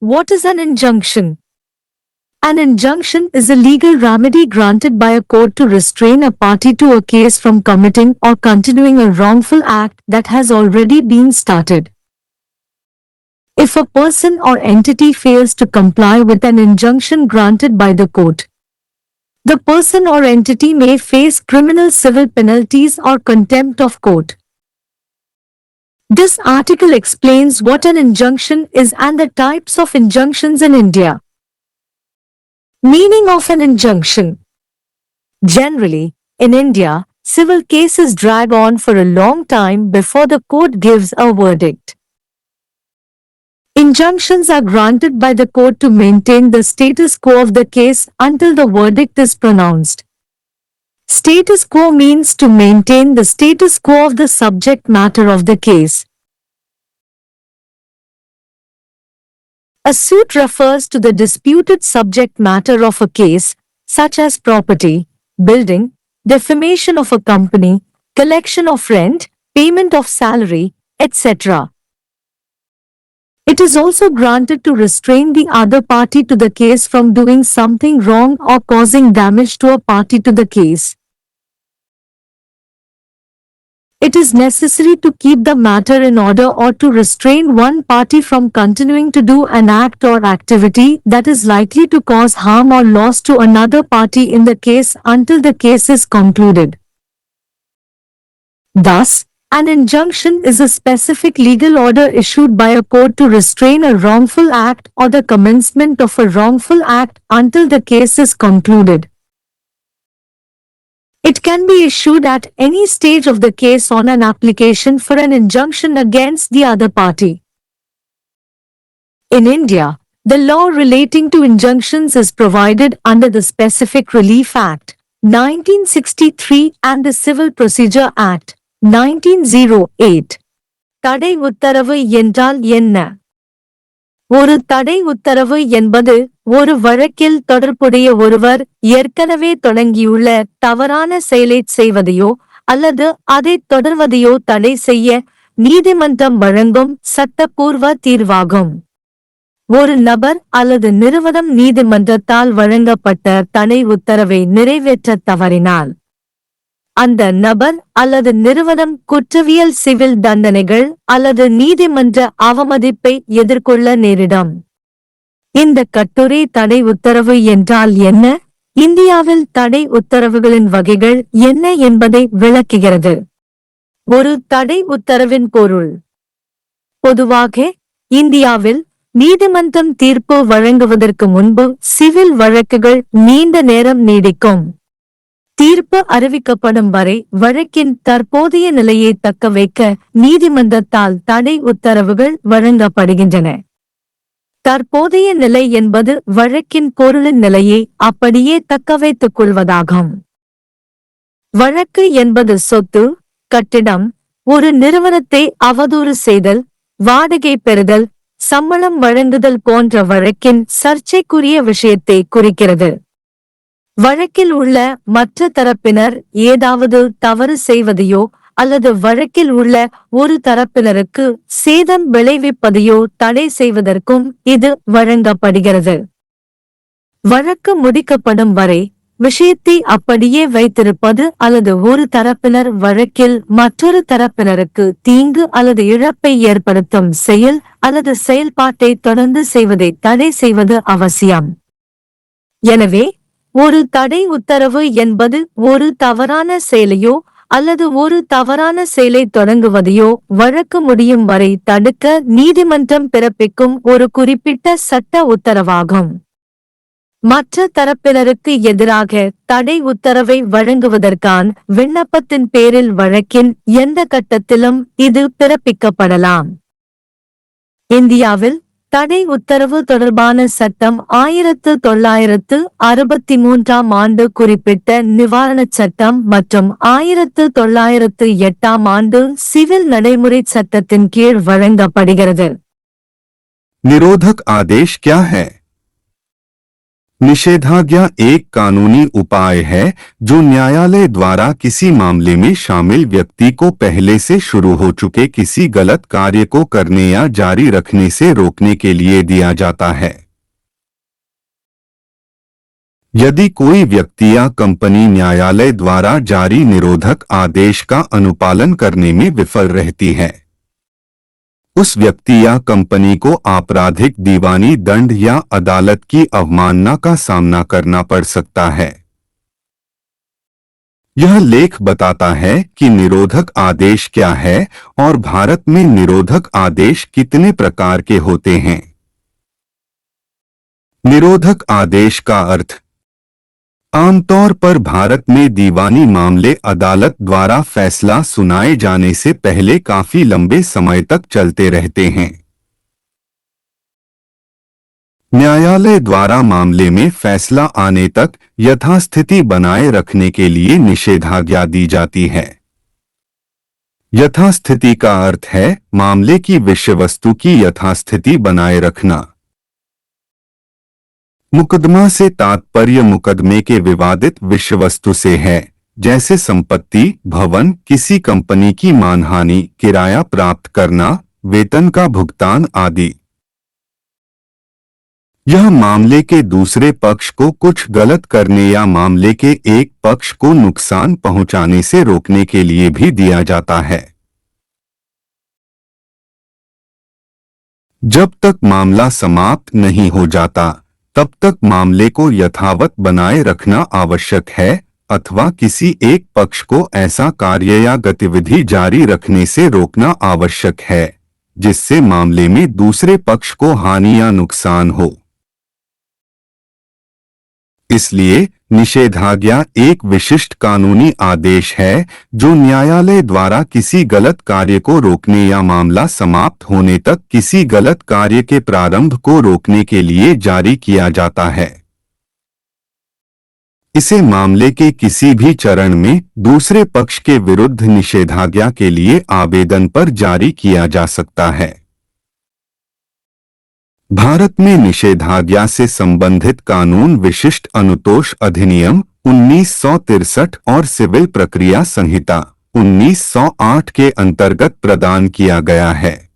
What is an injunction? An injunction is a legal remedy granted by a court to restrain a party to a case from committing or continuing a wrongful act that has already been started. If a person or entity fails to comply with an injunction granted by the court, the person or entity may face criminal civil penalties or contempt of court. This article explains what an injunction is and the types of injunctions in India. Meaning of an injunction. Generally, in India, civil cases drag on for a long time before the court gives a verdict. Injunctions are granted by the court to maintain the status quo of the case until the verdict is pronounced. Status quo means to maintain the status quo of the subject matter of the case. A suit refers to the disputed subject matter of a case, such as property, building, defamation of a company, collection of rent, payment of salary, etc. It is also granted to restrain the other party to the case from doing something wrong or causing damage to a party to the case. It is necessary to keep the matter in order or to restrain one party from continuing to do an act or activity that is likely to cause harm or loss to another party in the case until the case is concluded. Thus, an injunction is a specific legal order issued by a court to restrain a wrongful act or the commencement of a wrongful act until the case is concluded. It can be issued at any stage of the case on an application for an injunction against the other party. In India, the law relating to injunctions is provided under the Specific Relief Act, 1963 and the Civil Procedure Act, 1908. தடை உத்தரவு என்றால் என்ன? ஒரு தடை உத்தரவு என்பது ஒரு வழக்கில் தொடர்புடைய ஒருவர் ஏற்கனவே தொடங்கியுள்ள தவறான செயலைச் செய்வதையோ அல்லது அதைத் தொடர்வதையோ தடை செய்ய நீதிமன்றம் வழங்கும் சட்டப்பூர்வ தீர்வாகும். ஒரு நபர் அல்லது நிறுவனம் நீதிமன்றத்தால் வழங்கப்பட்ட தடை உத்தரவை நிறைவேற்றத் தவறினால் அந்த நபர் அல்லது நிறுவனம் குற்றவியல் சிவில் தண்டனைகள் அல்லது நீதிமன்ற அவமதிப்பை எதிர்கொள்ள நேரிடும். இந்த கட்டுரை தடை உத்தரவு என்றால் என்ன? இந்தியாவில் தடை உத்தரவுகளின் வகைகள் என்ன என்பதை விளக்குகிறது. ஒரு தடை உத்தரவின் பொருள். பொதுவாக, இந்தியாவில் நீதிமன்றம் தீர்ப்பு வழங்குவதற்கு முன்பு சிவில் வழக்குகள் நீண்ட நேரம் நீடிக்கும். தீர்ப்பு அறிவிக்கப்படும் வரை வழக்கின் தற்போதைய நிலையை தக்கவைக்க நீதிமன்றத்தால் தடை உத்தரவுகள் வழங்கப்படுகின்றன. தற்போதைய நிலை என்பது வழக்கின் பொருளின் நிலையை அப்படியே தக்கவைத்துக் கொள்வதாகும். வழக்கு என்பது சொத்து, கட்டிடம், ஒரு நிறுவனத்தை அவதூறு செய்தல், வாடகை பெறுதல், சம்பளம் வழங்குதல் போன்ற வழக்கின் சர்ச்சைக்குரிய விஷயத்தை குறிக்கிறது. வழக்கில் உள்ள மற்ற தரப்பினர் ஏதாவது தவறு செய்வதையோ அல்லது வழக்கில் உள்ள ஒரு தரப்பினருக்கு சேதம் விளைவிப்பதையோ தடை செய்வதற்கும் இது வழங்கப்படுகிறது. வழக்கு முடிக்கப்படும் வரை விஷயத்தை அப்படியே வைத்திருப்பது அல்லது ஒரு தரப்பினர் வழக்கில் மற்றொரு தரப்பினருக்கு தீங்கு அல்லது இழப்பை ஏற்படுத்தும் செயல் அல்லது செயல்பாட்டை தொடர்ந்து செய்வதை தடை செய்வது அவசியம். எனவே, ஒரு தடை உத்தரவு என்பது ஒரு தவறான செயலையோ அல்லது ஒரு தவறான செயலை தொடங்குவதையோ வழக்கு முடியும் வரை தடுக்க நீதிமன்றம் பிறப்பிக்கும் ஒரு குறிப்பிட்ட சட்ட உத்தரவாகும். மற்ற தரப்பினருக்கு எதிராக தடை உத்தரவை வழங்குவதற்கான விண்ணப்பத்தின் பேரில் வழக்கின் எந்த கட்டத்திலும் இது பிறப்பிக்கப்படலாம். இந்தியாவில் தடை உத்தரவு தொடர்பான சட்டம் 1963 ஆண்டு குறிப்பிட்ட நிவாரணச் சட்டம் மற்றும் 1908 சிவில் நடைமுறை சட்டத்தின் கீழ் வழங்கப்படுகிறது. निरोधक आदेश क्या है? निषेधाज्ञा एक कानूनी उपाय है जो न्यायालय द्वारा किसी मामले में शामिल व्यक्ति को पहले से शुरू हो चुके किसी गलत कार्य को करने या जारी रखने से रोकने के लिए दिया जाता है। यदि कोई व्यक्ति या कंपनी न्यायालय द्वारा जारी निरोधक आदेश का अनुपालन करने में विफल रहती है, उस व्यक्ति या कंपनी को आपराधिक दीवानी दंड या अदालत की अवमानना का सामना करना पड़ सकता है। यह लेख बताता है कि निरोधक आदेश क्या है और भारत में निरोधक आदेश कितने प्रकार के होते हैं। निरोधक आदेश का अर्थ आमतौर पर भारत में दीवानी मामले अदालत द्वारा फैसला सुनाए जाने से पहले काफी लंबे समय तक चलते रहते हैं। न्यायालय द्वारा मामले में फैसला आने तक यथास्थिति बनाए रखने के लिए निषेधाज्ञा दी जाती है। यथास्थिति का अर्थ है मामले की विषय वस्तु की यथास्थिति बनाए रखना। मुकदमा से तात्पर्य मुकदमे के विवादित विषय वस्तु से है, जैसे संपत्ति, भवन, किसी कंपनी की मानहानि, किराया प्राप्त करना, वेतन का भुगतान आदि। यह मामले के दूसरे पक्ष को कुछ गलत करने या मामले के एक पक्ष को नुकसान पहुंचाने से रोकने के लिए भी दिया जाता है। जब तक मामला समाप्त नहीं हो जाता तब तक मामले को यथावत बनाए रखना आवश्यक है अथवा किसी एक पक्ष को ऐसा कार्य या गतिविधि जारी रखने से रोकना आवश्यक है जिससे मामले में दूसरे पक्ष को हानि या नुकसान हो। इसलिए निषेधाज्ञा एक विशिष्ट कानूनी आदेश है जो न्यायालय द्वारा किसी गलत कार्य को रोकने या मामला समाप्त होने तक किसी गलत कार्य के प्रारंभ को रोकने के लिए जारी किया जाता है। इसे मामले के किसी भी चरण में दूसरे पक्ष के विरुद्ध निषेधाज्ञा के लिए आवेदन पर जारी किया जा सकता है। भारत में निषेधाज्ञा से संबंधित कानून विशिष्ट अनुतोष अधिनियम 1963 और सिविल प्रक्रिया संहिता 1908 के अंतर्गत प्रदान किया गया है।